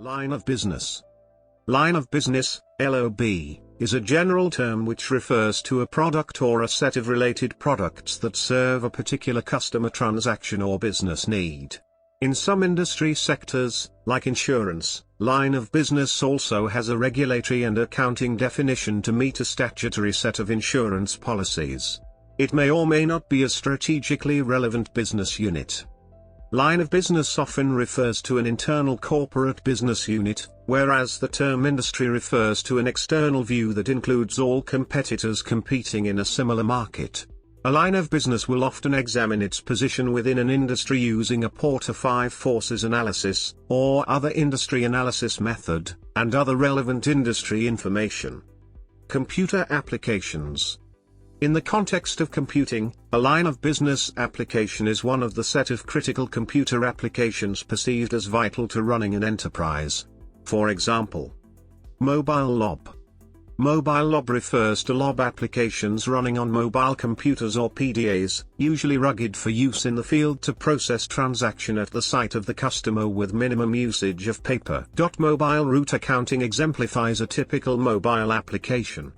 Line of business. Line of business, LOB, is a general term which refers to a product or a set of related products that serve a particular customer transaction or business need. In some industry sectors, like insurance, line of business also has a regulatory and accounting definition to meet a statutory set of insurance policies. It may or may not be a strategically relevant business unit. Line of business often refers to an internal corporate business unit, whereas the term industry refers to an external view that includes all competitors competing in a similar market. A line of business will often examine its position within an industry using a Porter 5 forces analysis, or other industry analysis method, and other relevant industry information. Computer applications. In the context of computing, a line of business application is one of the set of critical computer applications perceived as vital to running an enterprise. For example, mobile lob. Mobile lob refers to lob applications running on mobile computers or PDAs, usually rugged for use in the field to process transaction at the site of the customer with minimum usage of paper. Mobile route accounting exemplifies a typical mobile application.